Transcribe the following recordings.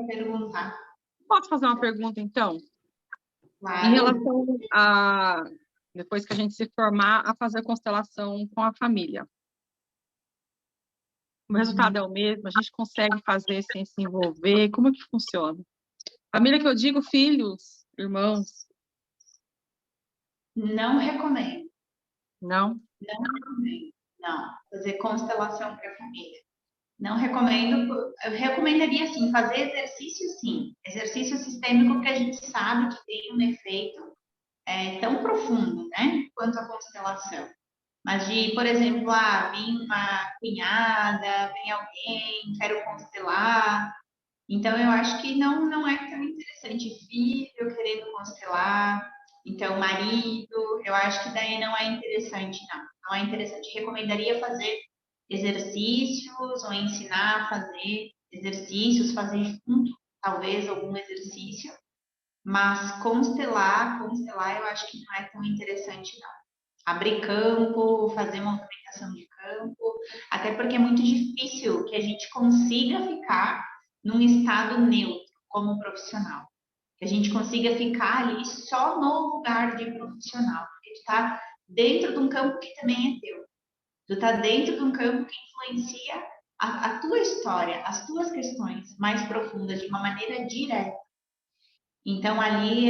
perguntar. Posso fazer uma pergunta, então? Claro. Em relação a, depois que a gente se formar, a fazer constelação com a família. O resultado é o mesmo? A gente consegue fazer sem se envolver? Como que funciona? Família que eu digo, filhos, irmãos. Não recomendo. Não? Não recomendo. Não. Fazer constelação para família. Não recomendo. Eu recomendaria, sim, fazer exercício, sim. Exercício sistêmico, porque a gente sabe que tem um efeito tão profundo, né? Quanto a constelação. Mas de, por exemplo, vir uma cunhada, vem alguém, quero constelar. Então, eu acho que não é tão interessante. Filho querendo constelar, então, marido, eu acho que daí não é interessante, não. Não é interessante. Recomendaria fazer exercícios ou ensinar a fazer exercícios, fazer junto, talvez, algum exercício. Mas constelar, eu acho que não é tão interessante, não. Abrir campo, fazer movimentação de campo, até porque é muito difícil que a gente consiga ficar num estado neutro como profissional. Que a gente consiga ficar ali só no lugar de profissional, porque tu está dentro de um campo que também é teu. Tu está dentro de um campo que influencia a tua história, as tuas questões mais profundas, de uma maneira direta. Então, ali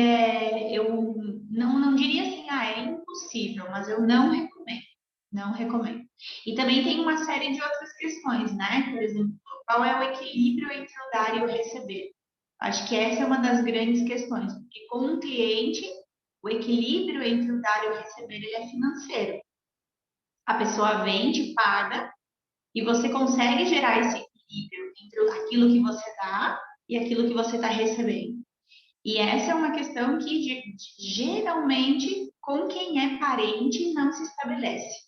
eu não diria assim, é impossível, mas eu não recomendo. Não recomendo. E também tem uma série de outras questões, né? Por exemplo, qual é o equilíbrio entre o dar e o receber? Acho que essa é uma das grandes questões, porque com um cliente, o equilíbrio entre o dar e o receber ele é financeiro. A pessoa vende, paga, e você consegue gerar esse equilíbrio entre aquilo que você dá e aquilo que você está recebendo. E essa é uma questão que geralmente com quem é parente não se estabelece.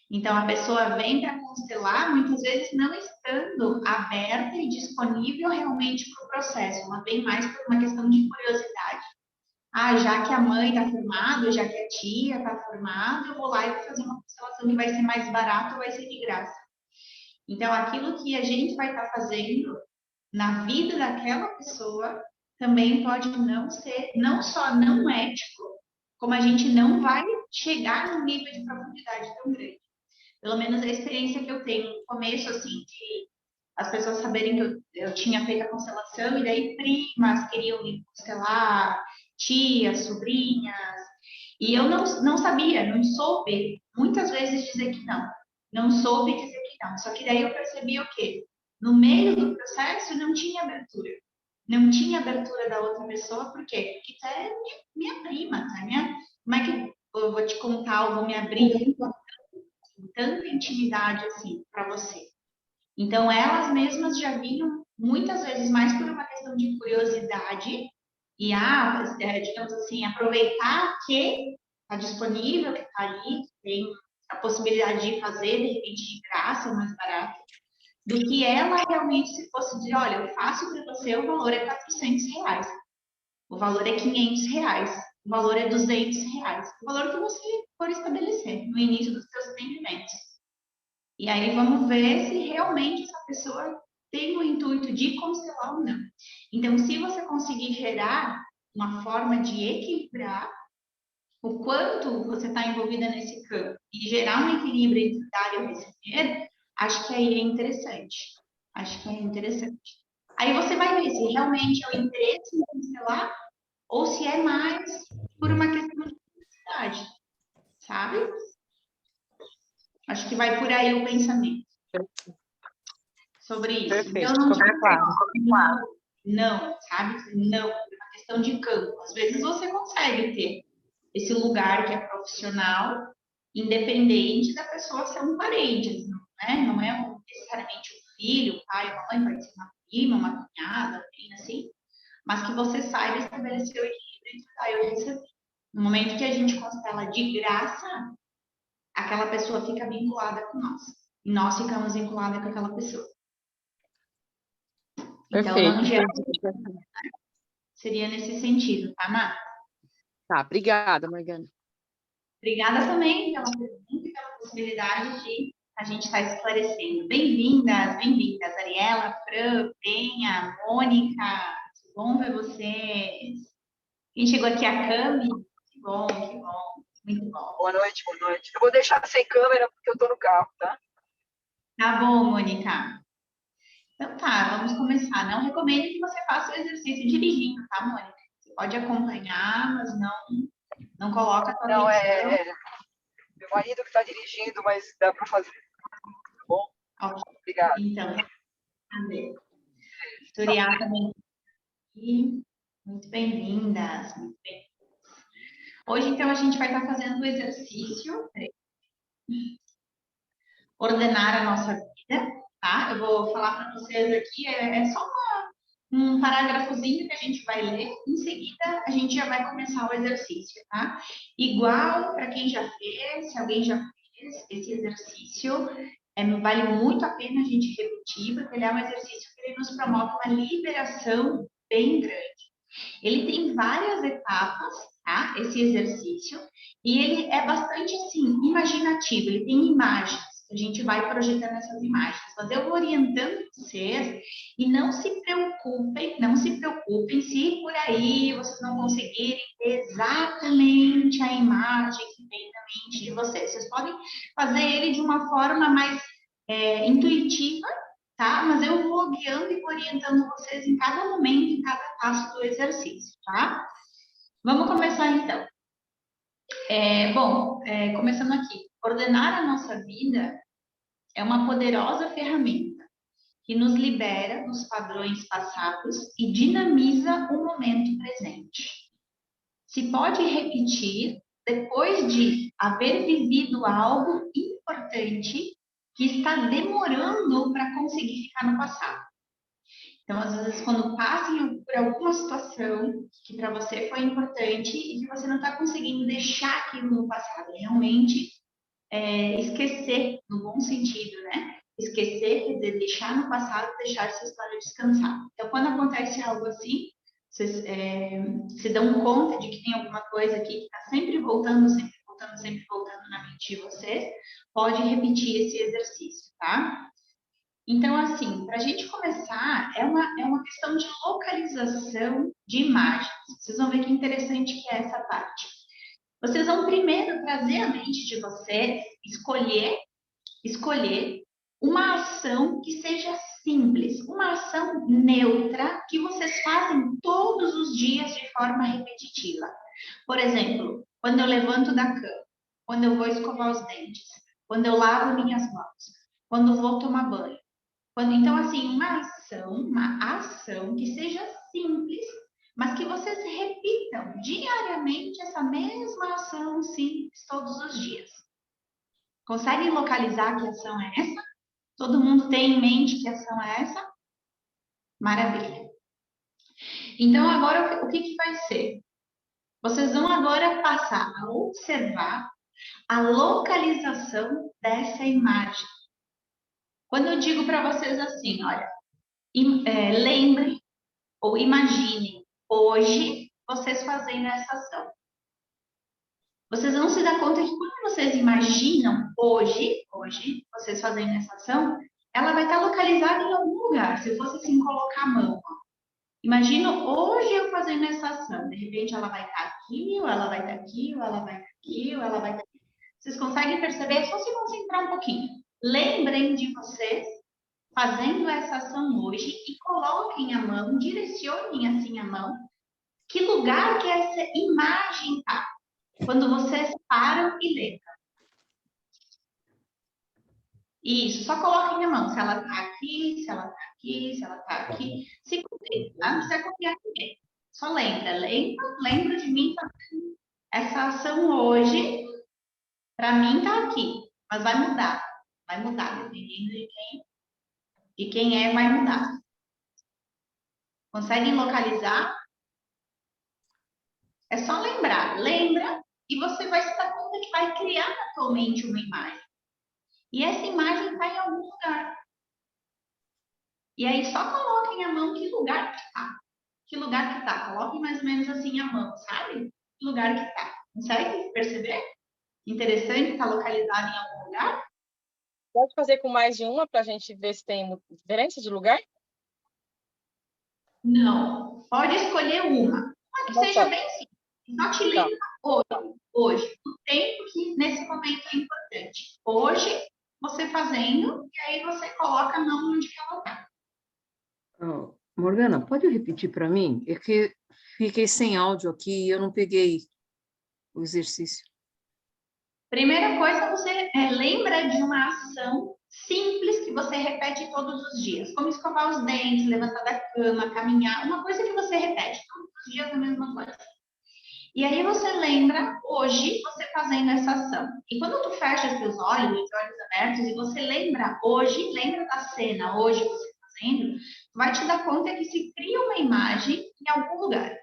Então a pessoa vem para constelar, muitas vezes não estando aberta e disponível realmente para o processo, ela vem mais por uma questão de curiosidade. Já que a mãe está formada, já que a tia está formada, eu vou lá e vou fazer uma constelação que vai ser mais barato ou vai ser de graça. Então aquilo que a gente vai estar fazendo na vida daquela pessoa também pode não ser, não só não ético, como a gente não vai chegar num nível de profundidade tão grande. Pelo menos a experiência que eu tenho no começo, assim, de as pessoas saberem que eu tinha feito a constelação, e daí primas queriam me constelar, tias, sobrinhas, e eu não sabia, não soube, muitas vezes dizer que não. Não soube dizer que não. Só que daí eu percebi o quê? No meio do processo não tinha abertura. Não tinha abertura da outra pessoa, por quê? Porque tu é minha prima, tá? Como é que eu vou te contar, eu vou me abrir com tanta intimidade assim para você? Então, elas mesmas já vinham muitas vezes mais por uma questão de curiosidade e, digamos assim, aproveitar que está disponível, que está ali, que tem a possibilidade de fazer, de repente, de graça, mais barato, do que ela realmente se fosse dizer, olha, eu faço para você, o valor é R$ 400, o valor é R$ 500, o valor é R$ 200, o valor que você for estabelecer no início dos seus atendimentos. E aí vamos ver se realmente essa pessoa tem o intuito de constelar ou não. Então, se você conseguir gerar uma forma de equilibrar o quanto você está envolvida nesse campo e gerar um equilíbrio entre dar e receber, acho que aí é interessante. Acho que é interessante. Aí você vai ver se realmente é o interesse em constelar ou se é mais por uma questão de necessidade, sabe? Acho que vai por aí o pensamento sobre isso. Perfeito, Então, não ficou claro. não, sabe? Não, é uma questão de campo. Às vezes você consegue ter esse lugar que é profissional, independente da pessoa ser um parente, né? Não é necessariamente um filho, um pai, uma mãe, pode ser uma prima, uma cunhada, assim, mas que você saiba estabelecer o equilíbrio entre o dar e o receber. No momento que a gente constela de graça, aquela pessoa fica vinculada com nós. E nós ficamos vinculados com aquela pessoa. Então, não seria nesse sentido, tá, Má? Tá, obrigada, Morgana. Obrigada também pela pergunta e pela possibilidade de a gente está esclarecendo. Bem-vindas, bem-vindas, Ariela, Fran, Penha, Mônica, que bom ver vocês. Quem chegou aqui, a Cami, que bom, muito bom. Boa noite, boa noite. Eu vou deixar sem câmera porque eu estou no carro, tá? Tá bom, Mônica. Então tá, vamos começar. Não recomendo que você faça o exercício dirigindo, tá, Mônica? Você pode acompanhar, mas não coloca a tua Não, atenção. meu marido que está dirigindo, mas dá para fazer. Tá bom? Ok. Obrigado. Então, cadê? Turiá também aqui. Muito bem-vindas, muito bem. Hoje, então, a gente vai estar fazendo o exercício, ordenar a nossa vida, tá? Eu vou falar para vocês aqui, é só um parágrafozinho que a gente vai ler, em seguida a gente já vai começar o exercício, tá? Igual para quem já fez, se alguém já fez esse exercício, vale muito a pena a gente repetir, porque ele é um exercício que ele nos promove uma liberação bem grande. Ele tem várias etapas, tá? Esse exercício, e ele é bastante, assim, imaginativo, ele tem imagens, a gente vai projetando essas imagens, mas eu vou orientando vocês, e não se preocupem se por aí vocês não conseguirem ter exatamente a imagem que vem na mente de vocês. Vocês podem fazer ele de uma forma mais intuitiva, tá? Mas eu vou guiando e orientando vocês em cada momento, em cada passo do exercício, tá? Vamos começar então. Começando aqui. Ordenar a nossa vida é uma poderosa ferramenta que nos libera dos padrões passados e dinamiza o momento presente. Se pode repetir depois de haver vivido algo importante que está demorando para conseguir ficar no passado. Então, às vezes, quando passem por alguma situação que para você foi importante e que você não está conseguindo deixar aquilo no passado, realmente esquecer, no bom sentido, né? Esquecer, quer dizer, deixar no passado, deixar essa história descansar. Então, quando acontece algo assim, vocês se dão conta de que tem alguma coisa aqui que está sempre voltando na mente de vocês, pode repetir esse exercício, tá? Então, assim, para a gente começar, é uma questão de localização de imagens. Vocês vão ver que interessante que é essa parte. Vocês vão primeiro trazer à mente de vocês, escolher uma ação que seja simples, uma ação neutra que vocês fazem todos os dias de forma repetitiva. Por exemplo, quando eu levanto da cama, quando eu vou escovar os dentes, quando eu lavo minhas mãos, quando eu vou tomar banho. Então, assim, uma ação que seja simples, mas que vocês repitam diariamente essa mesma ação simples todos os dias. Conseguem localizar que ação é essa? Todo mundo tem em mente que ação é essa? Maravilha. Então, agora, o que vai ser? Vocês vão agora passar a observar a localização dessa imagem. Quando eu digo para vocês assim, olha, lembrem ou imaginem hoje vocês fazendo essa ação. Vocês vão se dar conta que quando vocês imaginam hoje vocês fazendo essa ação, ela vai estar localizada em algum lugar. Se eu fosse assim colocar a mão, ó. Imagino hoje eu fazendo essa ação. De repente ela vai estar aqui, ou ela vai estar aqui, ou ela vai estar aqui, ou ela vai estar aqui. Vocês conseguem perceber? É só se concentrar um pouquinho. Lembrem de vocês fazendo essa ação hoje e coloquem a mão, direcionem assim a mão. Que lugar que essa imagem está? Quando vocês param e lembram. Isso, só coloquem a mão. Se ela está aqui, se ela está aqui, se ela está aqui. Se contente, tá? Não precisa copiar ninguém. Só lembra de mim fazendo essa ação hoje. Para mim está aqui, mas vai mudar. Vai mudar, dependendo de quem é, vai mudar. Conseguem localizar? É só lembrar. Lembra e você vai se dar conta que vai criar na tua mente uma imagem. E essa imagem está em algum lugar. E aí só coloquem a mão que lugar que está. Que lugar que está. Coloquem mais ou menos assim a mão, sabe? Que lugar que está. Consegue perceber? Interessante, está localizado em algum lugar? Pode fazer com mais de uma para a gente ver se tem diferença de lugar? Não. Pode escolher uma que Uma seja só. bem simples. Só te Tá. lembra hoje, o tempo que nesse momento é importante. Hoje, você fazendo, e aí você coloca a mão onde que ela está. Morgana, pode repetir para mim? É que fiquei sem áudio aqui e eu não peguei o exercício. Primeira coisa, você lembra de uma ação simples que você repete todos os dias, como escovar os dentes, levantar da cama, caminhar, uma coisa que você repete todos os dias a mesma coisa. E aí você lembra hoje você fazendo essa ação. E quando tu fecha os teus olhos, os olhos abertos, e você lembra hoje, lembra da cena hoje você fazendo, tu vai te dar conta que se cria uma imagem em algum lugar.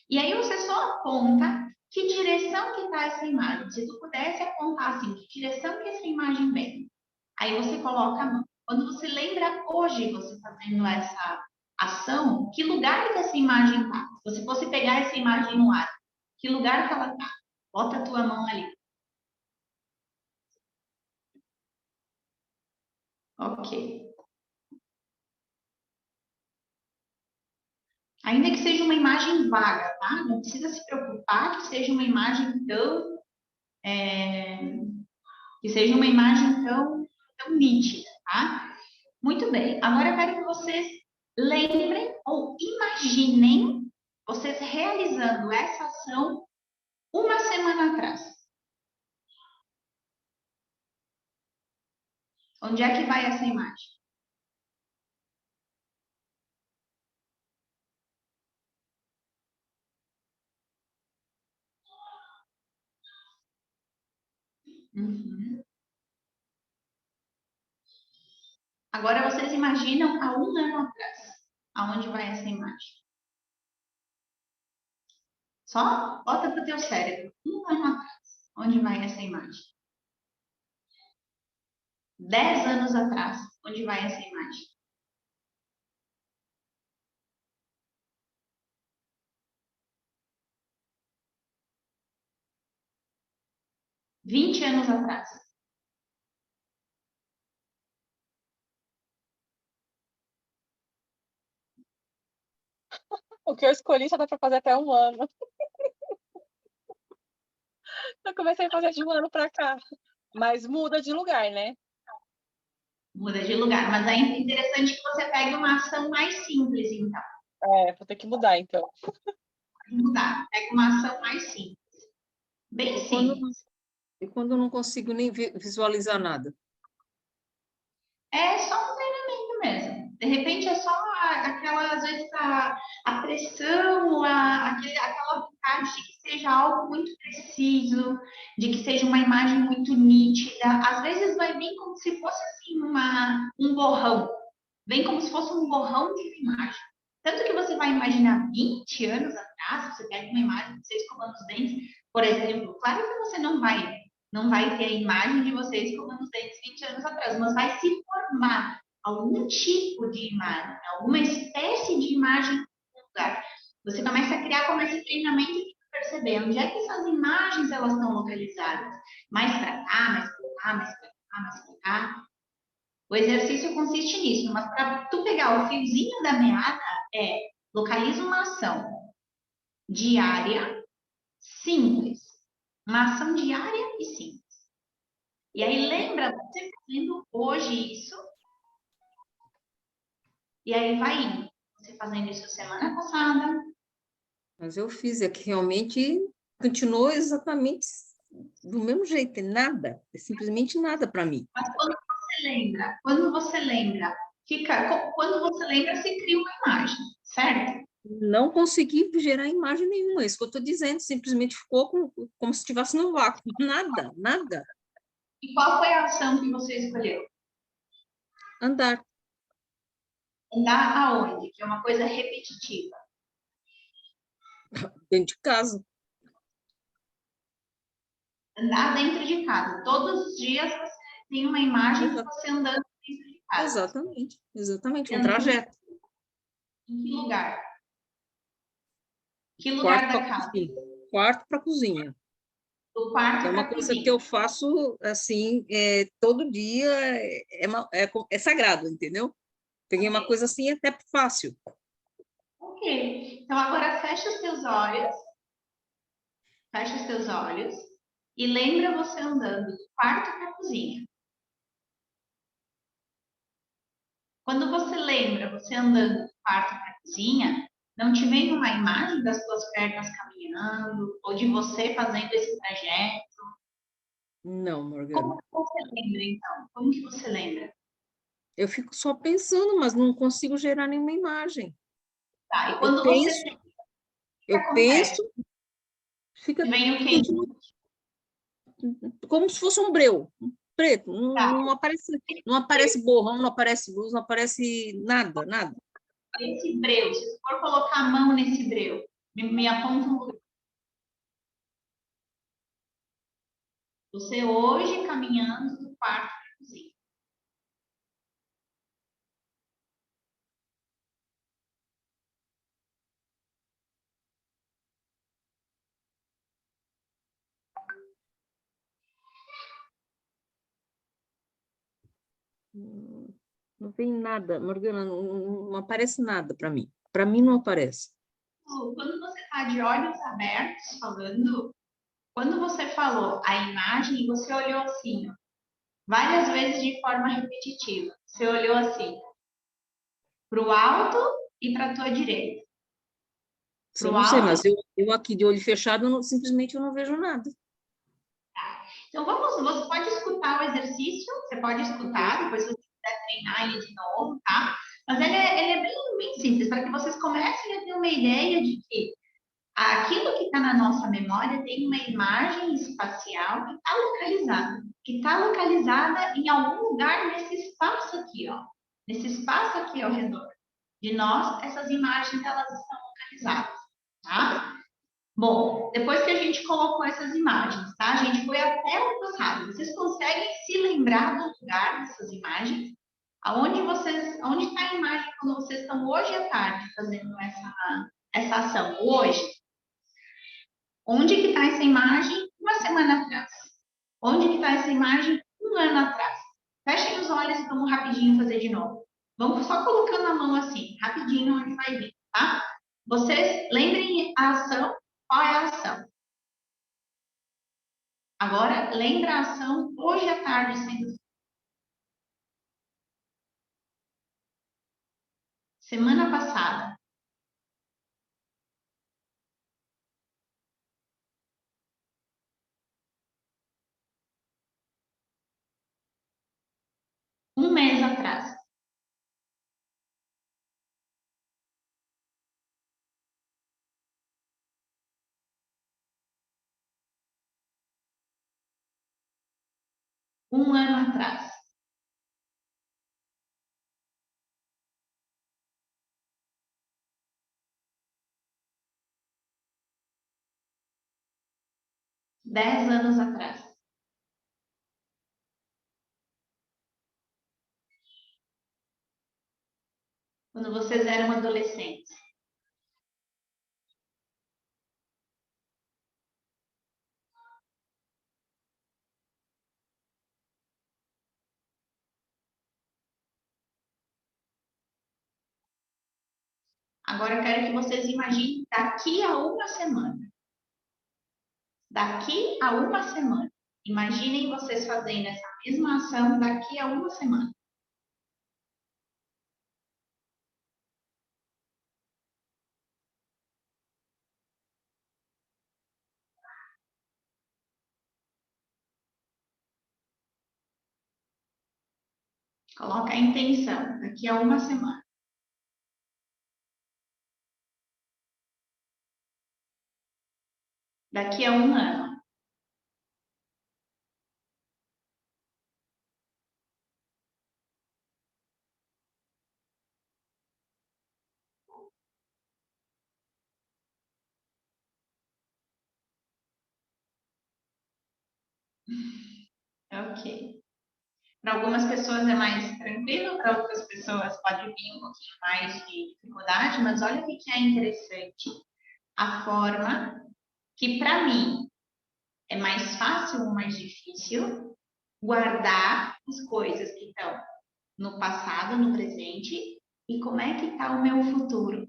E aí você só aponta que direção que está essa imagem. Se tu pudesse apontar assim, que direção que essa imagem vem. Aí você coloca a mão. Quando você lembra hoje você fazendo essa ação, que lugar que essa imagem está? Se você fosse pegar essa imagem no ar, que lugar que ela está? Bota a tua mão ali. Ok. Ainda que seja uma imagem vaga, tá? Não precisa se preocupar que seja uma imagem tão nítida, tá? Muito bem. Agora eu quero que vocês lembrem ou imaginem vocês realizando essa ação uma semana atrás. Onde é que vai essa imagem? Uhum. Agora vocês imaginam há um ano atrás. Aonde vai essa imagem? Só bota para o teu cérebro. Um ano atrás. Onde vai essa imagem? 10 anos atrás. Onde vai essa imagem? Vinte anos atrás. O que eu escolhi só dá para fazer até um ano. Eu comecei a fazer de um ano para cá. Mas muda de lugar, né? Muda de lugar. Mas aí é interessante que você pegue uma ação mais simples, então. Vou ter que mudar, então. Pode mudar. Pega uma ação mais simples. Bem simples. E quando eu não consigo nem visualizar nada? É só um treinamento mesmo. De repente é só aquela, às vezes, a pressão, aquela vontade de que seja algo muito preciso, de que seja uma imagem muito nítida. Às vezes vai vir como se fosse assim um borrão. Vem como se fosse um borrão de uma imagem. Tanto que você vai imaginar 20 anos atrás, você pega uma imagem de você escovando os dentes, por exemplo, claro que você não vai ter a imagem de você escovando os dentes 20 anos atrás, mas vai se formar algum tipo de imagem, alguma espécie de imagem no lugar. Você começa a criar como esse treinamento de perceber onde é que essas imagens elas estão localizadas. Mais para cá, mais para cá, mais para cá, mais para cá. O exercício consiste nisso, mas para tu pegar o fiozinho da meada localiza uma ação diária, simples. Uma ação diária e simples. E aí lembra você fazendo hoje isso. E aí vai indo. Você fazendo isso semana passada. Mas eu fiz, é que realmente continuou exatamente do mesmo jeito, é nada, é simplesmente nada para mim. Mas quando você lembra, quando você lembra, se cria uma imagem, certo? Não consegui gerar imagem nenhuma, é isso que eu estou dizendo, simplesmente ficou como se estivesse no vácuo, nada, nada. E qual foi a ação que você escolheu? Andar. Andar aonde? Que é uma coisa repetitiva. Dentro de casa. Andar dentro de casa. Todos os dias você tem uma imagem de você andando dentro de casa. Exatamente, um trajeto. Em que lugar? Que lugar da casa? Quarto para cozinha. do quarto É para uma a coisa que cozinha. eu faço, assim, todo dia, é sagrado, entendeu? Peguei uma coisa assim até fácil. Ok. Então, agora fecha os teus olhos. Fecha os teus olhos. E lembra você andando do quarto para a cozinha. Quando você lembra você andando do quarto para a cozinha, não te vem uma imagem das tuas pernas caminhando ou de você fazendo esse trajeto? Não, Como Morgana. que você lembra, então? Como que você lembra? Eu fico só pensando, mas não consigo gerar nenhuma imagem. Tá, e Eu quando você penso, sente, o que eu acontece? penso, fica, Vem o quê? continua como se fosse um breu, preto, Tá, não aparece borrão, não aparece luz, não aparece nada, nada. esse breu, se você for colocar a mão nesse breu, me aponta um lugar. Você hoje caminhando do quarto para a cozinha. Não vem nada, Morgana, não aparece nada para mim. Para mim não aparece. Quando você está de olhos abertos falando, quando você falou a imagem, você olhou assim, ó, várias vezes de forma repetitiva. Você olhou assim, para o alto e para a tua direita. Isso Para eu o não sei, alto. mas eu aqui de olho fechado, simplesmente eu não vejo nada. Então você pode escutar o exercício, você pode escutar, depois se você quiser treinar ele de novo, tá? Mas ele é bem simples, para que vocês comecem a ter uma ideia de que aquilo que está na nossa memória tem uma imagem espacial que está localizada em algum lugar nesse espaço aqui, ó, nesse espaço aqui ao redor de nós, essas imagens elas estão localizadas, tá? Bom, depois que a gente colocou essas imagens, tá? A gente foi até o passado. Vocês conseguem se lembrar do lugar dessas imagens? Aonde está a imagem quando vocês estão hoje à tarde fazendo essa ação? Hoje. Onde que está essa imagem? Uma semana atrás. Onde que está essa imagem? Um ano atrás. Fechem os olhos e vamos rapidinho fazer de novo. Vamos só colocando a mão assim, rapidinho, onde vai vir, tá? Vocês lembrem a ação. Qual é a ação? Agora, lembra a ação hoje à tarde sendo feita. Semana passada. Um mês atrás. Um ano atrás. Dez anos atrás. Quando vocês eram adolescentes. Agora eu quero que vocês imaginem daqui a uma semana. Daqui a uma semana. Imaginem vocês fazendo essa mesma ação daqui a uma semana. Coloca a intenção, daqui a uma semana. Daqui a um ano. Ok. Para algumas pessoas é mais tranquilo, para outras pessoas pode vir um pouquinho mais de dificuldade, mas olha o que é interessante. A forma que, para mim, É mais fácil ou mais difícil guardar as coisas que estão no passado, no presente, e como é que está o meu futuro?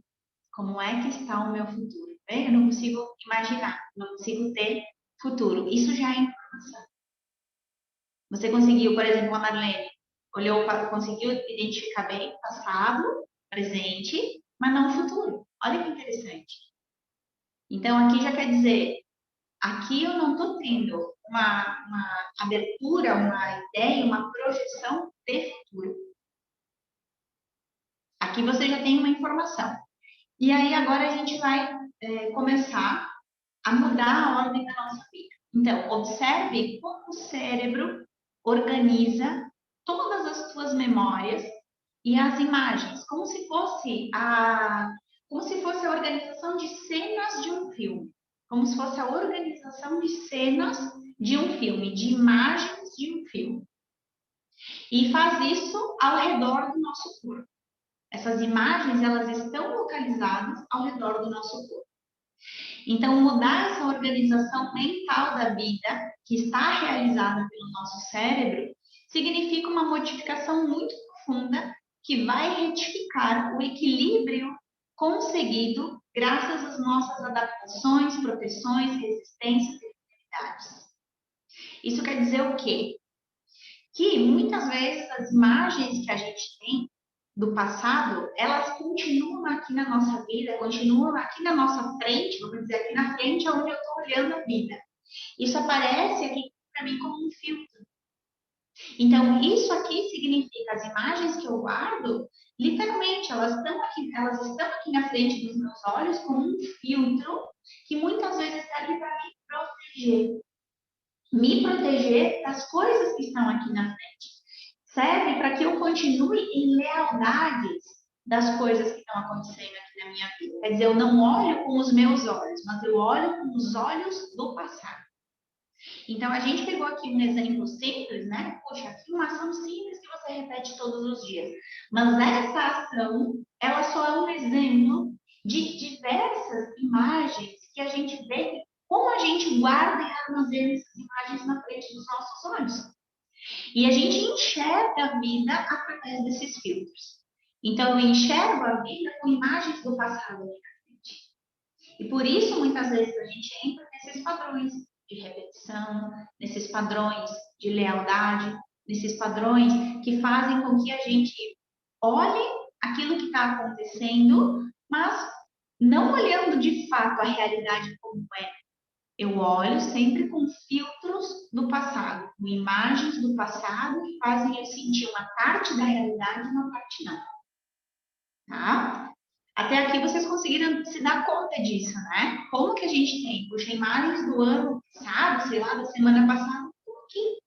Como é que está o meu futuro? Bem, eu não consigo imaginar, não consigo ter futuro. Isso já é informação. Você conseguiu, por exemplo, a Marlene, conseguiu identificar bem o passado, presente, mas não o futuro. Olha que interessante. Então, aqui já quer dizer, aqui eu não estou tendo uma abertura, uma ideia, uma projeção de futuro. Aqui você já tem uma informação. E aí, agora a gente vai começar a mudar a ordem da nossa vida. Então, observe como o cérebro organiza todas as suas memórias e as imagens, como se fosse a organização de cenas de um filme, como se fosse a organização de cenas de um filme, de imagens de um filme. E faz isso ao redor do nosso corpo. Essas imagens, elas estão localizadas ao redor do nosso corpo. Então, mudar essa organização mental da vida, que está realizada pelo nosso cérebro, significa uma modificação muito profunda que vai retificar o equilíbrio conseguido graças às nossas adaptações, proteções, resistências e habilidades. Isso quer dizer o quê? Que muitas vezes as imagens que a gente tem do passado, elas continuam aqui na nossa vida, continuam aqui na nossa frente, vamos dizer, aqui na frente é onde eu estou olhando a vida. Isso aparece aqui para mim como um filtro. Então, isso aqui significa as imagens que eu guardo, literalmente, elas estão aqui na frente dos meus olhos como um filtro que muitas vezes serve para me proteger das coisas que estão aqui na frente. Serve para que eu continue em lealdades das coisas que estão acontecendo aqui na minha vida. Quer dizer, eu não olho com os meus olhos, mas eu olho com os olhos do passado. Então, a gente pegou aqui um exemplo simples, né? Poxa, aqui uma ação simples que você repete todos os dias. Mas essa ação, ela só é um exemplo de diversas imagens que a gente vê como a gente guarda e armazena essas imagens na frente dos nossos olhos. E a gente enxerga a vida através desses filtros. Então, eu enxergo a vida com imagens do passado aqui na frente. E por isso, muitas vezes, a gente entra nesses padrões de repetição, nesses padrões de lealdade, nesses padrões que fazem com que a gente olhe aquilo que está acontecendo, mas não olhando de fato a realidade como é. Eu olho sempre com filtros do passado, com imagens do passado que fazem eu sentir uma parte da realidade e uma parte não. Tá? Até aqui vocês conseguiram se dar conta disso, né? Como que a gente tem? Puxa, imagens do ano passado, sei lá, da semana passada, estão aqui.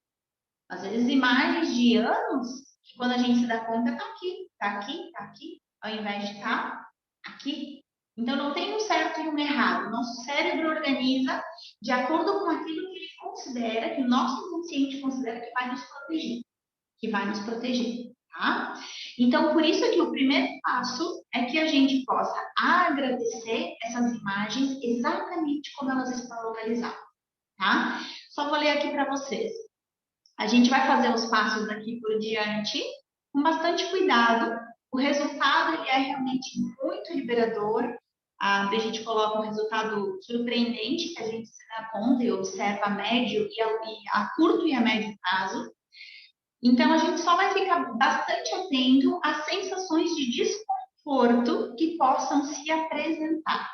Às vezes imagens de anos, que quando a gente se dá conta, tá aqui, tá aqui, tá aqui, ao invés de estar aqui. Então, não tem um certo e um errado. O nosso cérebro organiza de acordo com aquilo que ele considera, que o nosso inconsciente considera que vai nos proteger. Que vai nos proteger, tá? Então, por isso que o primeiro passo é que a gente possa agradecer essas imagens exatamente como elas estão localizadas, tá? Só vou ler aqui para vocês. A gente vai fazer os passos daqui por diante com bastante cuidado. O resultado ele é realmente muito liberador. A Brigitte coloca um resultado surpreendente que a gente se dá conta e observa a médio a curto e a médio prazo. Então, a gente só vai ficar bastante atento às sensações de desconforto que possam se apresentar.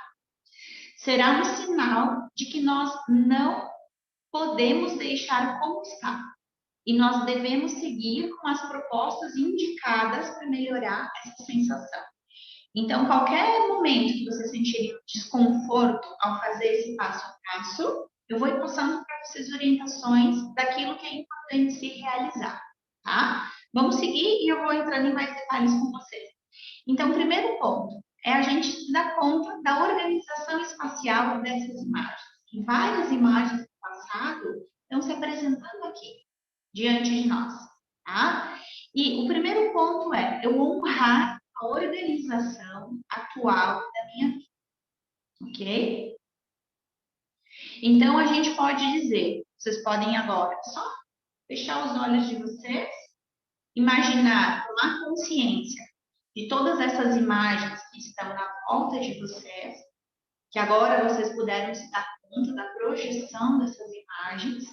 Será um sinal de que nós não podemos deixar como está. E nós devemos seguir com as propostas indicadas para melhorar essa sensação. Então, qualquer momento que você sentir desconforto ao fazer esse passo a passo, eu vou ir passando para vocês orientações daquilo que é importante se realizar, tá? Vamos seguir e eu vou entrando em mais detalhes com vocês. Então, o primeiro ponto é a gente se dar conta da organização espacial dessas imagens. E várias imagens do passado estão se apresentando aqui, diante de nós, tá? E o primeiro ponto é eu honrar a organização atual da minha vida, ok? Então, a gente pode dizer, vocês podem agora só fechar os olhos de vocês, imaginar, tomar consciência de todas essas imagens que estão na volta de vocês, que agora vocês puderam se dar conta da projeção dessas imagens,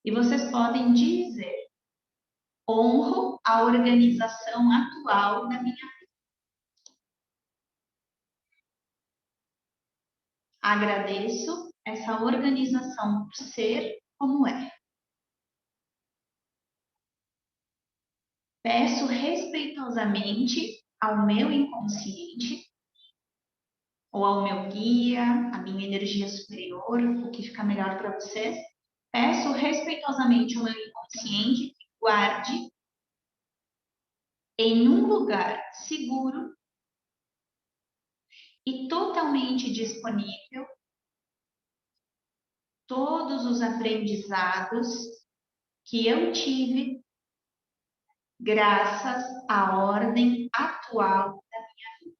e vocês podem dizer: honro a organização atual da minha vida. Agradeço essa organização por ser como é. Peço respeitosamente ao meu inconsciente, ou ao meu guia, à minha energia superior, o que fica melhor para vocês. Peço respeitosamente ao meu inconsciente que guarde em um lugar seguro e totalmente disponível todos os aprendizados que eu tive graças à ordem atual da minha vida.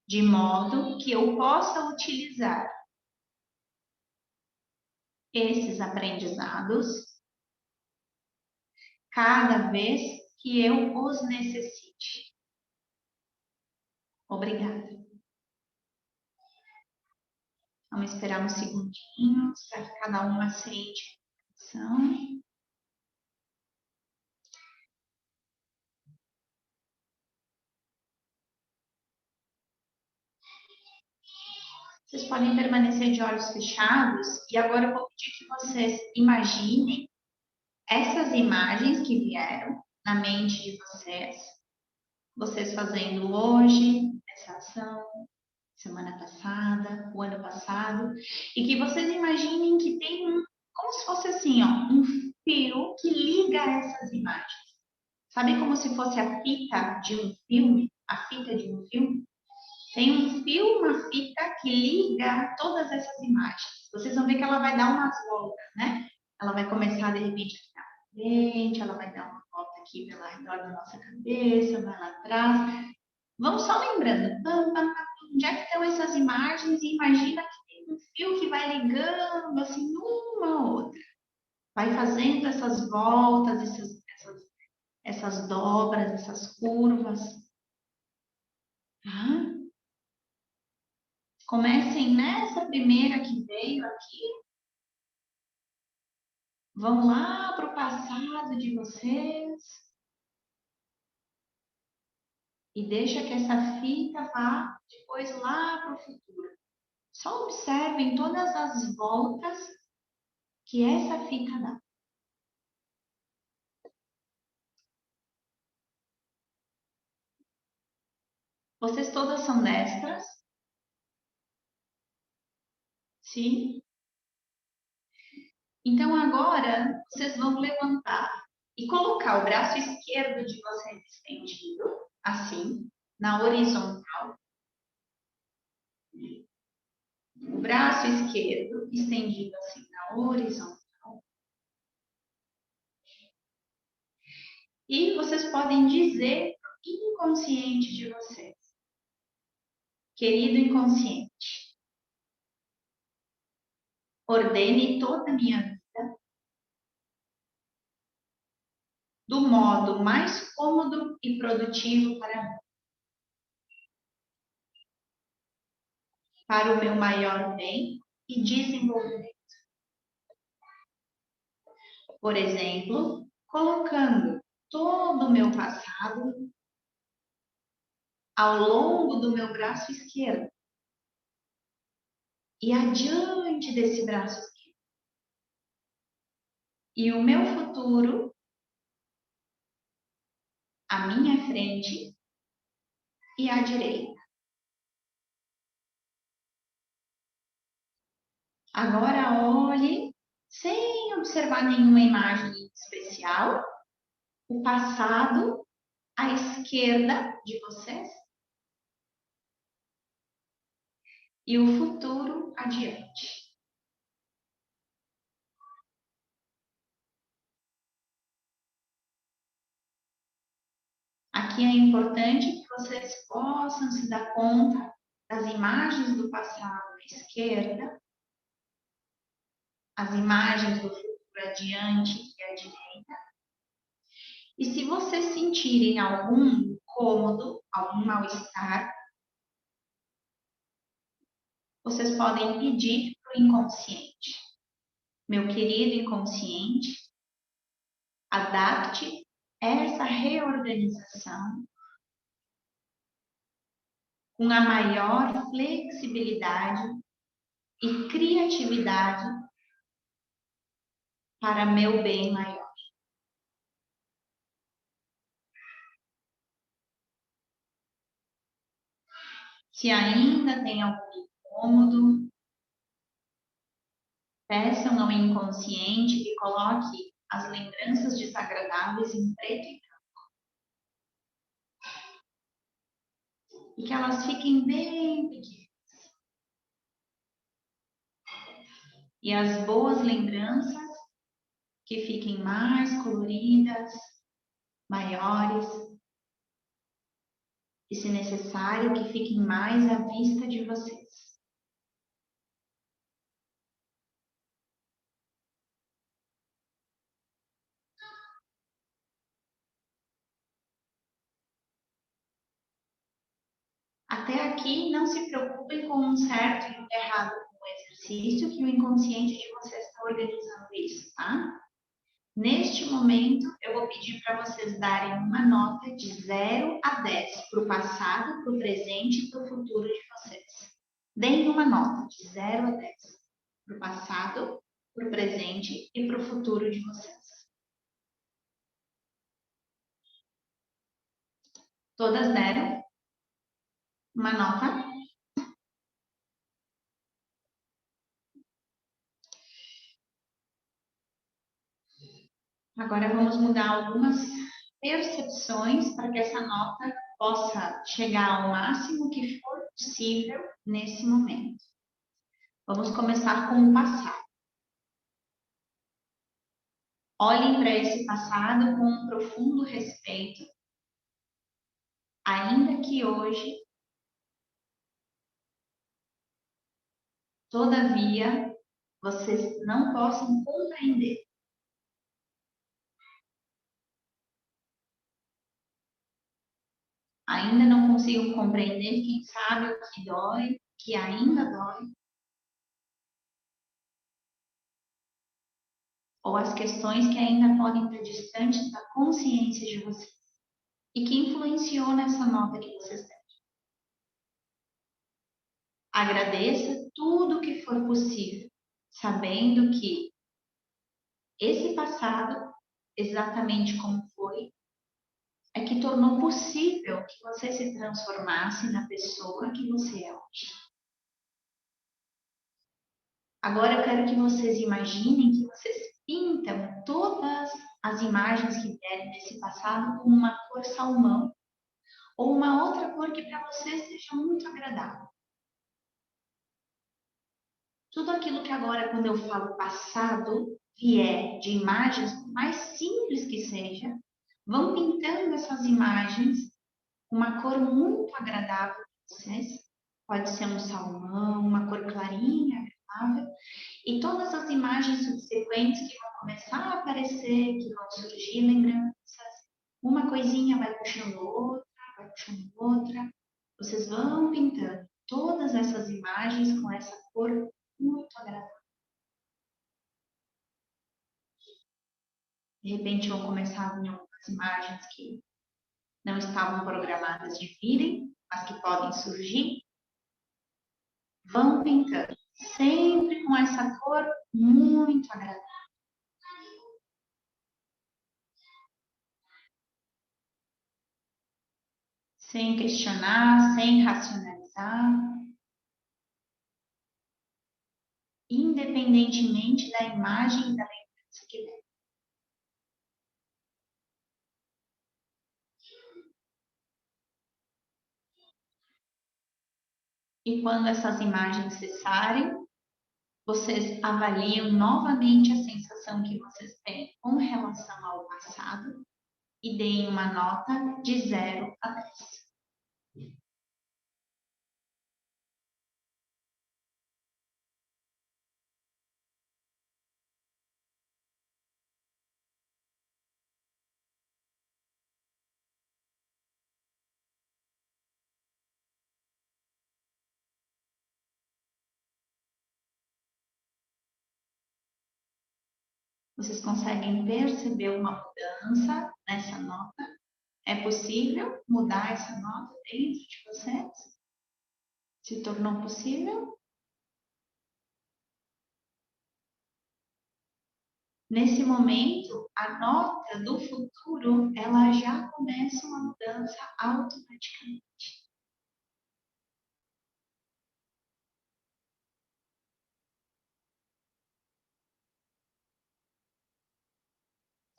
De modo que eu possa utilizar esses aprendizados cada vez que eu os necessite. Obrigada. Vamos esperar uns segundinhos para que cada um aceite a ação. Vocês podem permanecer de olhos fechados e agora eu vou pedir que vocês imaginem essas imagens que vieram na mente de vocês fazendo hoje essa ação, semana passada, o ano passado, e que vocês imaginem que tem como se fosse assim, ó, um fio que liga essas imagens. Sabe como se fosse a fita de um filme? A fita de um filme? Tem um fio, uma fita que liga todas essas imagens. Vocês vão ver que ela vai dar umas voltas, né? Ela vai começar, de repente, aqui na frente, ela vai dar uma volta aqui pelo redor da nossa cabeça, vai lá atrás. Vamos só lembrando, onde é que estão essas imagens? E imagina que tem um fio que vai ligando, assim, uma a outra. Vai fazendo essas voltas, essas dobras, essas curvas. Tá? Comecem nessa primeira que veio aqui. Vão lá para o passado de vocês. E deixa que essa fita vá depois lá para o futuro. Só observem todas as voltas que essa fita dá. Vocês todas são destras? Sim? Então agora vocês vão levantar e colocar o braço esquerdo de vocês estendido, assim, na horizontal. O braço esquerdo estendido assim na horizontal. E vocês podem dizer para o inconsciente de vocês: querido inconsciente, ordene toda a minha vida do modo mais cômodo e produtivo para mim, para o meu maior bem e desenvolvimento. Por exemplo, colocando todo o meu passado ao longo do meu braço esquerdo e adiante desse braço esquerdo. E o meu futuro à minha frente e à direita. Agora olhe, sem observar nenhuma imagem especial, o passado à esquerda de vocês e o futuro adiante. Aqui é importante que vocês possam se dar conta das imagens do passado à esquerda, as imagens do futuro adiante e à direita. E se vocês sentirem algum incômodo, algum mal-estar, vocês podem pedir para o inconsciente. Meu querido inconsciente, adapte essa reorganização com a maior flexibilidade e criatividade para meu bem maior. Se ainda tem algum incômodo, peçam ao inconsciente que coloque as lembranças desagradáveis em preto e branco. E que elas fiquem bem pequenas. E as boas lembranças que fiquem mais coloridas, maiores. E, se necessário, que fiquem mais à vista de vocês. Até aqui, não se preocupem com um certo e um errado com o exercício, que o inconsciente de vocês está organizando isso, tá? Neste momento, eu vou pedir para vocês darem uma nota de 0 a 10 para o passado, para o presente e para o futuro de vocês. Deem uma nota de 0 a 10 para o passado, para o presente e para o futuro de vocês. Todas deram uma nota? Agora vamos mudar algumas percepções para que essa nota possa chegar ao máximo que for possível nesse momento. Vamos começar com o passado. Olhem para esse passado com um profundo respeito, ainda que hoje, todavia, vocês não possam compreender. Ainda não consigo compreender, quem sabe o que dói, que ainda dói. Ou as questões que ainda podem estar distantes da consciência de vocês. E que influenciou nessa nota que vocês têm. Agradeça tudo o que for possível, sabendo que esse passado, exatamente como foi, é que tornou possível que você se transformasse na pessoa que você é hoje. Agora eu quero que vocês imaginem que vocês pintam todas as imagens que vierem desse passado com uma cor salmão ou uma outra cor que para vocês seja muito agradável. Tudo aquilo que agora, quando eu falo passado, vier de imagens, por mais simples que seja, vão pintando essas imagens com uma cor muito agradável para vocês. Pode ser um salmão, uma cor clarinha, agradável. E todas as imagens subsequentes que vão começar a aparecer, que vão surgir lembranças, uma coisinha vai puxando outra, vai puxando outra. Vocês vão pintando todas essas imagens com essa cor muito agradável. De repente vão começar a vir algumas imagens que não estavam programadas de virem, mas que podem surgir. Vão pintando, sempre com essa cor muito agradável. Sem questionar, sem racionalizar. Independentemente da imagem e da lembrança que vem. E quando essas imagens cessarem, vocês avaliam novamente a sensação que vocês têm com relação ao passado e deem uma nota de 0 a 10. Vocês conseguem perceber uma mudança nessa nota? É possível mudar essa nota dentro de vocês? Se tornou possível? Nesse momento, a nota do futuro, ela já começa uma mudança automaticamente.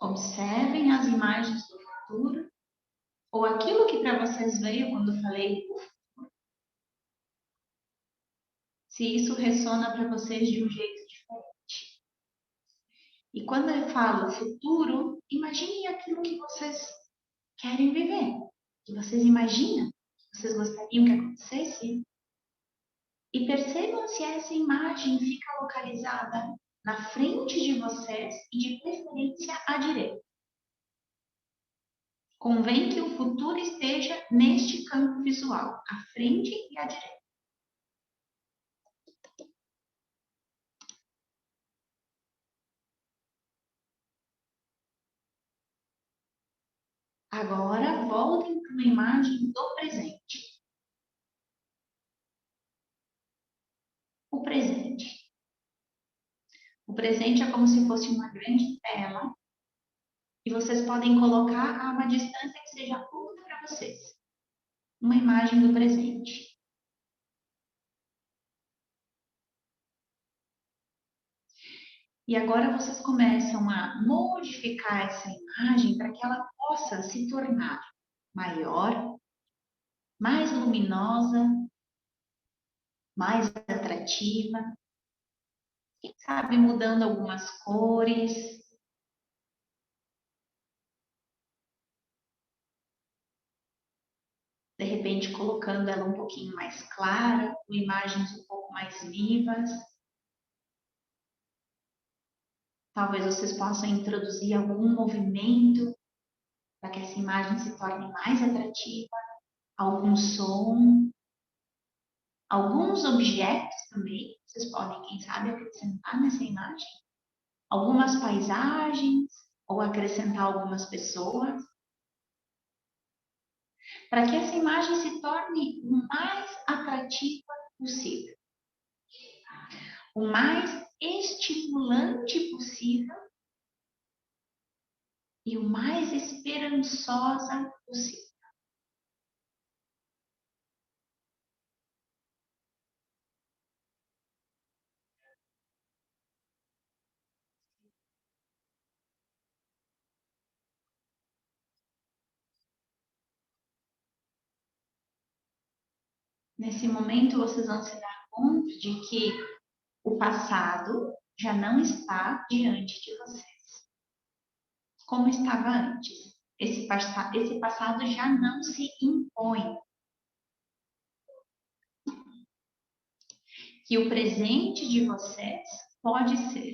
Observem as imagens do futuro, ou aquilo que para vocês veio quando eu falei o futuro. Se isso ressona para vocês de um jeito diferente. E quando eu falo futuro, imaginem aquilo que vocês querem viver, que vocês imaginam, que vocês gostariam que acontecesse. E percebam se essa imagem fica localizada na frente de vocês e de preferência à direita. Convém que o futuro esteja neste campo visual, à frente e à direita. Agora, voltem para uma imagem do presente. O presente. O presente é como se fosse uma grande tela e vocês podem colocar a uma distância que seja curta para vocês. Uma imagem do presente. E agora vocês começam a modificar essa imagem para que ela possa se tornar maior, mais luminosa, mais atrativa. Quem sabe mudando algumas cores. De repente colocando ela um pouquinho mais clara, com imagens um pouco mais vivas. Talvez vocês possam introduzir algum movimento para que essa imagem se torne mais atrativa, algum som, alguns objetos também, vocês podem, quem sabe, acrescentar nessa imagem, algumas paisagens ou acrescentar algumas pessoas, para que essa imagem se torne o mais atrativa possível, o mais estimulante possível e o mais esperançosa possível. Nesse momento, vocês vão se dar conta de que o passado já não está diante de vocês, como estava antes. Esse passado já não se impõe. Que o presente de vocês pode ser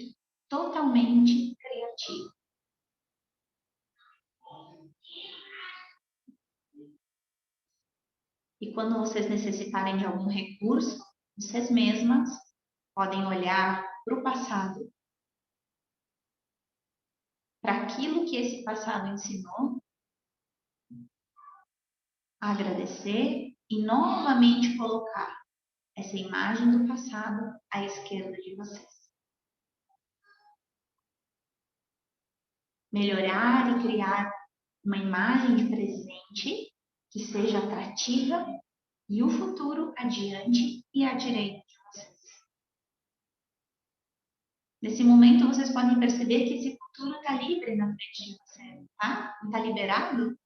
totalmente criativo. E quando vocês necessitarem de algum recurso, vocês mesmas podem olhar para o passado, para aquilo que esse passado ensinou, agradecer e novamente colocar essa imagem do passado à esquerda de vocês. Melhorar e criar uma imagem de presente que seja atrativa e o futuro adiante e à direita de vocês. Nesse momento, vocês podem perceber que esse futuro está livre na frente de vocês, tá? Não está liberado?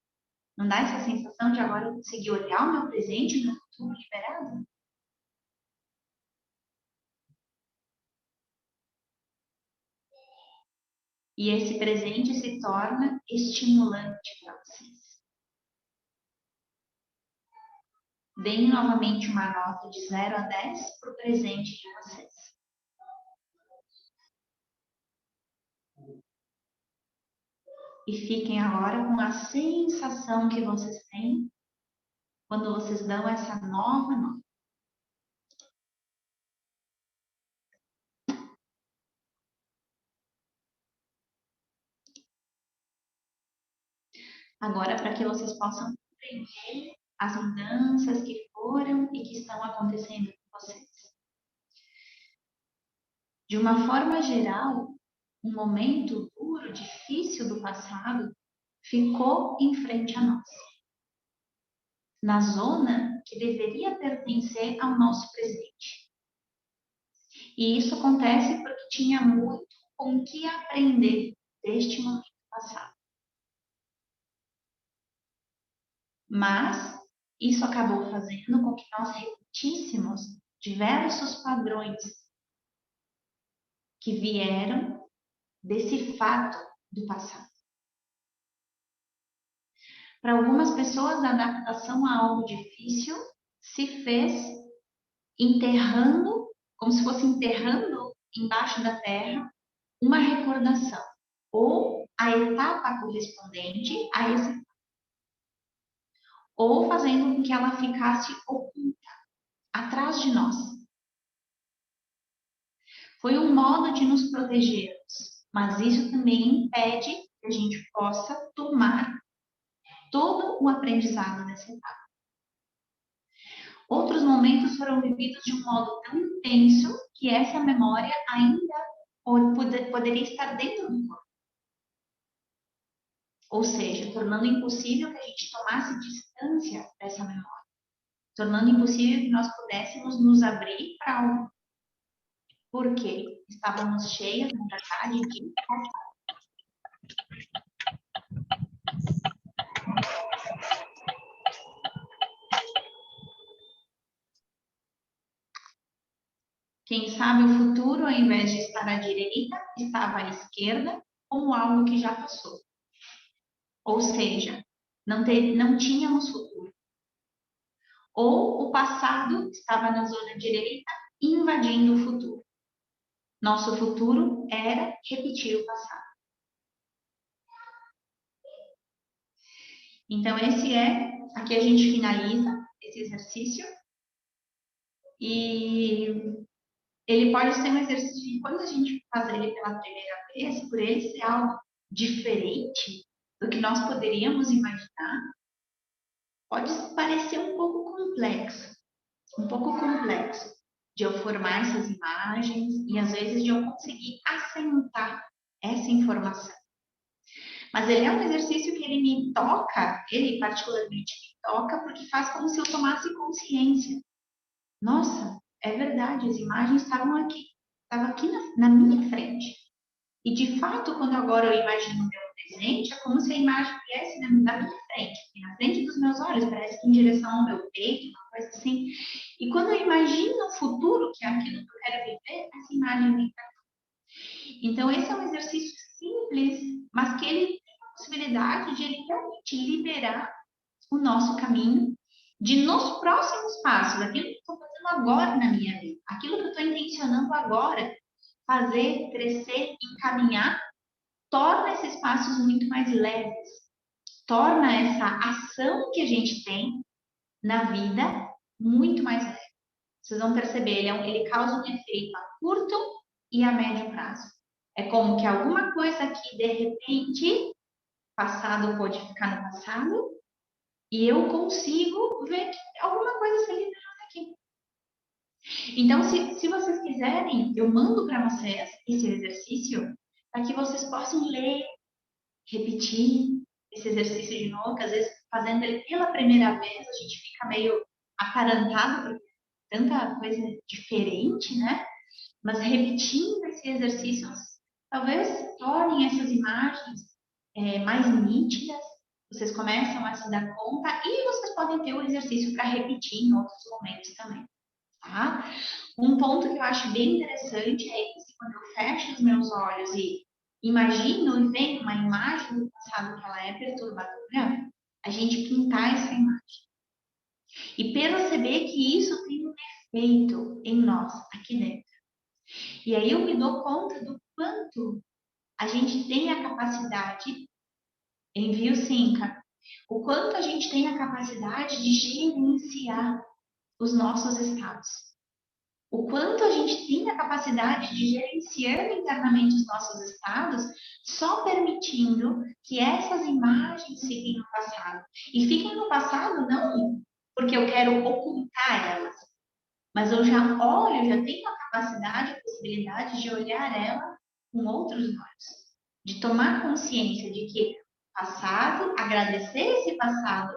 Não dá essa sensação de agora eu conseguir olhar o meu presente e o meu futuro liberado? E esse presente se torna estimulante para vocês. Deem novamente uma nota de 0 a 10 para o presente de vocês. E fiquem agora com a sensação que vocês têm quando vocês dão essa nova nota. Agora, para que vocês possam compreender as mudanças que foram e que estão acontecendo com vocês. De uma forma geral, um momento duro, difícil do passado ficou em frente a nós, na zona que deveria pertencer ao nosso presente. E isso acontece porque tinha muito com o que aprender deste momento passado. Mas isso acabou fazendo com que nós repetíssemos diversos padrões que vieram desse fato do passado. Para algumas pessoas, a adaptação a algo difícil se fez enterrando, como se fosse enterrando embaixo da terra, uma recordação, ou a etapa correspondente a esse, ou fazendo com que ela ficasse oculta, atrás de nós. Foi um modo de nos protegermos, mas isso também impede que a gente possa tomar todo o aprendizado dessa etapa. Outros momentos foram vividos de um modo tão intenso que essa memória ainda poderia estar dentro do corpo. Ou seja, tornando impossível que a gente tomasse distância dessa memória. Tornando impossível que nós pudéssemos nos abrir para algo. Porque estávamos cheias, na verdade, de passado. Quem sabe o futuro, ao invés de estar à direita, estava à esquerda, como algo que já passou. Ou seja, não tínhamos futuro. Ou o passado estava na zona direita, invadindo o futuro. Nosso futuro era repetir o passado. Então, aqui a gente finaliza esse exercício. E ele pode ser um exercício que, quando a gente faz ele pela primeira vez, por ele ser algo diferente do que nós poderíamos imaginar, pode parecer um pouco complexo de eu formar essas imagens e, às vezes, de eu conseguir assentar essa informação. Mas ele é um exercício que ele me toca, ele particularmente me toca, porque faz como se eu tomasse consciência. Nossa, é verdade, as imagens estavam aqui na minha frente. E, de fato, quando agora eu imagino o meu presente, é como se a imagem viesse na minha frente, na frente dos meus olhos, parece que em direção ao meu peito, uma coisa assim. E quando eu imagino o futuro, que é aquilo que eu quero viver, essa imagem vem para cá. Então, esse é um exercício simples, mas que ele tem a possibilidade de ele realmente liberar o nosso caminho, de nos próximos passos, aquilo que eu estou fazendo agora na minha vida, aquilo que eu estou intencionando agora, fazer, crescer, encaminhar, torna esses passos muito mais leves, torna essa ação que a gente tem na vida muito mais leve. Vocês vão perceber, ele causa um efeito a curto e a médio prazo. É como que alguma coisa que, de repente, passado pode ficar no passado, e eu consigo ver que alguma coisa se liberando aqui. Então, se vocês quiserem, eu mando para vocês esse exercício para que vocês possam ler, repetir esse exercício de novo, que às vezes fazendo ele pela primeira vez, a gente fica meio aparantado por tanta coisa diferente, né? Mas repetindo esse exercício, talvez tornem essas imagens mais nítidas, vocês começam a se dar conta e vocês podem ter o exercício para repetir em outros momentos também, tá? Um ponto que eu acho bem interessante é esse, quando eu fecho os meus olhos e imagino e vem uma imagem do passado que ela é perturbadora, a gente pintar essa imagem. E perceber que isso tem um efeito em nós, aqui dentro. E aí eu me dou conta do quanto a gente tem a capacidade, envio sim, cara, o quanto a gente tem a capacidade de gerenciar os nossos estados. O quanto a gente tem a capacidade de gerenciar internamente os nossos estados, só permitindo que essas imagens fiquem no passado. E fiquem no passado não porque eu quero ocultar elas, mas eu já olho, já tenho a capacidade, a possibilidade de olhar ela com outros olhos, de tomar consciência de que passado, agradecer esse passado,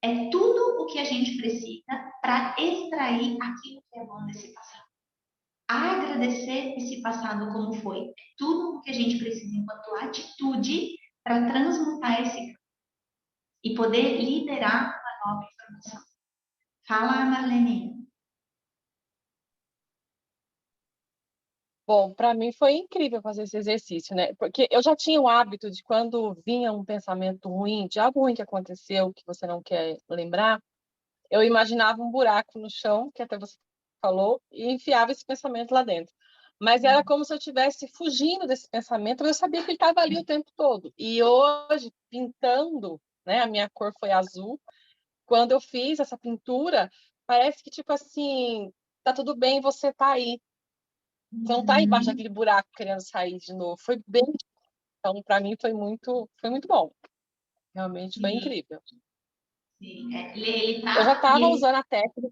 é tudo o que a gente precisa para extrair aquilo que é bom desse passado. Agradecer esse passado como foi, é tudo o que a gente precisa enquanto atitude para transmutar esse campo e poder liderar uma nova informação. Fala, Marlene. Bom, para mim foi incrível fazer esse exercício, né? Porque eu já tinha o hábito de quando vinha um pensamento ruim, de algo ruim que aconteceu, que você não quer lembrar, eu imaginava um buraco no chão, que até você falou, e enfiava esse pensamento lá dentro. Mas era como se eu estivesse fugindo desse pensamento, mas eu sabia que ele estava ali o tempo todo. E hoje, pintando, né, a minha cor foi azul, quando eu fiz essa pintura, parece que, tipo assim, tá tudo bem, você tá aí. Você não tá embaixo daquele buraco querendo sair de novo. Foi bem. Então, para mim, foi muito bom. Realmente foi incrível. Sim. Ele Eu já tá. estava usando a técnica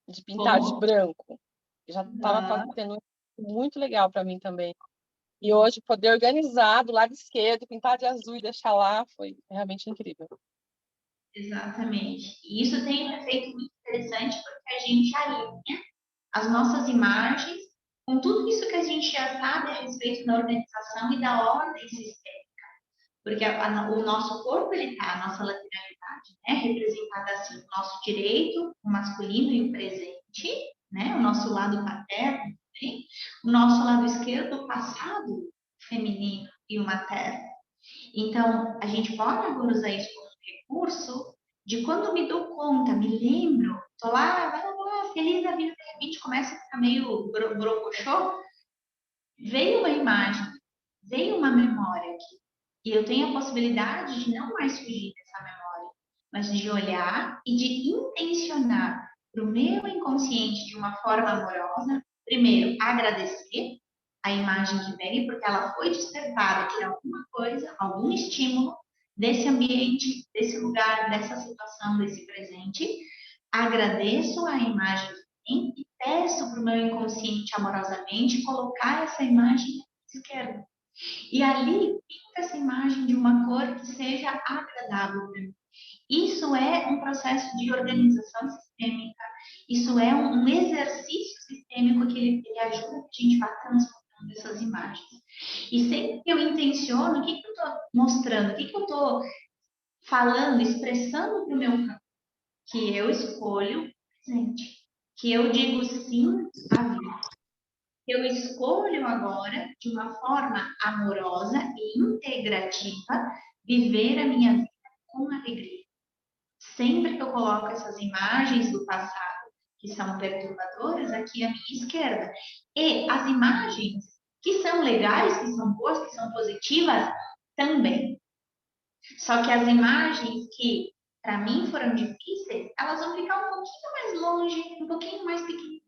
de pintar de Como? branco. Eu já estava Ah, fazendo muito legal para mim também. E hoje, poder organizar do lado esquerdo, pintar de azul e deixar lá, foi realmente incrível. exatamente. E isso tem um efeito muito interessante porque a gente alinha as nossas imagens com tudo isso que a gente já sabe a respeito da organização e da ordem sistêmica. Porque o nosso corpo, ele tá, a nossa lateralidade, né, representada assim, o nosso direito, o masculino e o presente, né, o nosso lado paterno, também, o nosso lado esquerdo, o passado, o feminino e o materno. Então, a gente pode agora usar isso como recurso de quando me dou conta, me lembro, tô lá, feliz da vida, de repente começa a ficar meio brocochô, veio uma imagem, veio uma memória aqui. E eu tenho a possibilidade de não mais fugir dessa memória, mas de olhar e de intencionar para o meu inconsciente de uma forma amorosa, primeiro, agradecer a imagem que veio, porque ela foi despertada de alguma coisa, algum estímulo desse ambiente, desse lugar, dessa situação, desse presente. Agradeço a imagem que vem e peço para o meu inconsciente amorosamente colocar essa imagem à esquerda. E ali, pinta essa imagem de uma cor que seja agradável para mim. Isso é um processo de organização sistêmica, isso é um exercício sistêmico que ele ajuda a gente a transformando essas imagens. E sempre que eu intenciono, o que eu estou mostrando, o que eu estou falando, expressando para o meu campo, que eu escolho o presente, que eu digo sim à vida. Eu escolho agora, de uma forma amorosa e integrativa, viver a minha vida com alegria. Sempre que eu coloco essas imagens do passado que são perturbadoras, aqui à minha esquerda. E as imagens que são legais, que são boas, que são positivas, também. Só que as imagens que, para mim, foram difíceis, elas vão ficar um pouquinho mais longe, um pouquinho mais pequenininhas,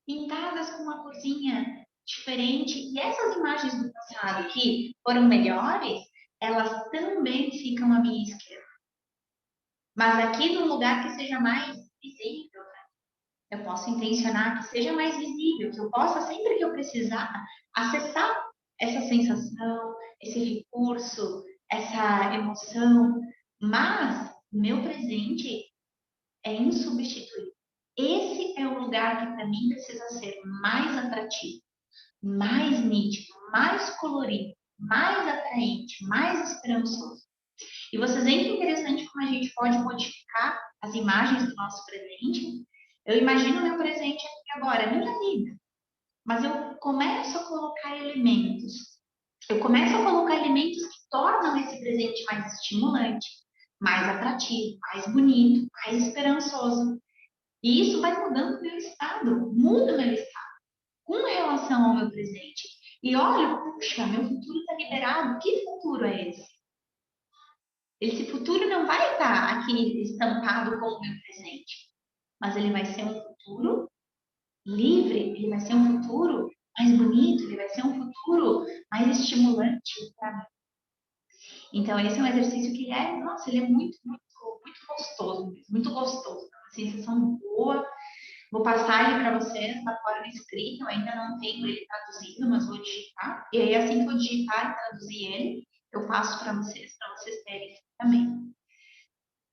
pintadas com uma corzinha diferente. E essas imagens do passado que foram melhores, elas também ficam à minha esquerda. Mas aqui num lugar que seja mais visível, eu posso intencionar que seja mais visível, que eu possa, sempre que eu precisar, acessar essa sensação, esse recurso, essa emoção. Mas meu presente é insubstituível. Esse é o lugar que para mim precisa ser mais atrativo, mais nítido, mais colorido, mais atraente, mais esperançoso. E vocês veem que interessante como a gente pode modificar as imagens do nosso presente. Eu imagino o meu presente aqui agora, a minha vida. mas eu começo a colocar elementos. Eu começo a colocar elementos que tornam esse presente mais estimulante, mais atrativo, mais bonito, mais esperançoso. E isso vai mudando o meu estado, muda o meu estado com relação ao meu presente. E olha, puxa, meu futuro está liberado. Que futuro é esse? Esse futuro não vai estar aqui estampado com o meu presente, mas ele vai ser um futuro livre, ele vai ser um futuro mais bonito, ele vai ser um futuro mais estimulante para mim. Então, esse é um exercício que nossa, ele é muito, muito, muito gostoso, muito gostoso, uma sensação boa. Vou passar ele para vocês na forma escrita, eu ainda não tenho ele traduzido, mas vou digitar. E aí, assim que eu digitar e traduzir ele, eu passo para vocês terem também.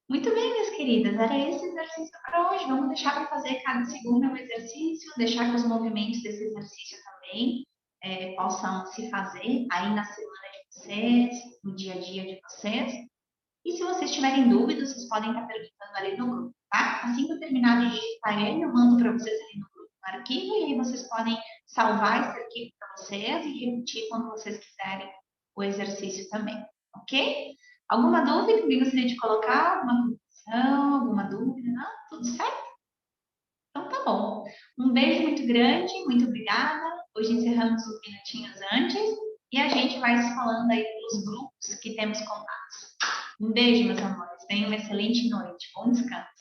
Muito bem, minhas queridas, era esse exercício para hoje. Vamos deixar para fazer cada segundo um exercício, deixar que os movimentos desse exercício também possam se fazer aí na semana de vocês, no dia a dia de vocês. E se vocês tiverem dúvidas, vocês podem estar perguntando ali no grupo, tá? Assim que eu terminar de digitar ele, eu mando para vocês ali no grupo, no arquivo, e aí vocês podem salvar esse arquivo para vocês e repetir quando vocês quiserem o exercício também, ok? Alguma dúvida que eu gostaria de colocar? Alguma conclusão? Alguma dúvida? Não? Tudo certo? Então tá bom. Um beijo muito grande, muito obrigada. Hoje encerramos uns minutinhos antes e a gente vai se falando aí pelos grupos que temos contatos. Um beijo, meus amores. Tenham uma excelente noite. Bom descanso.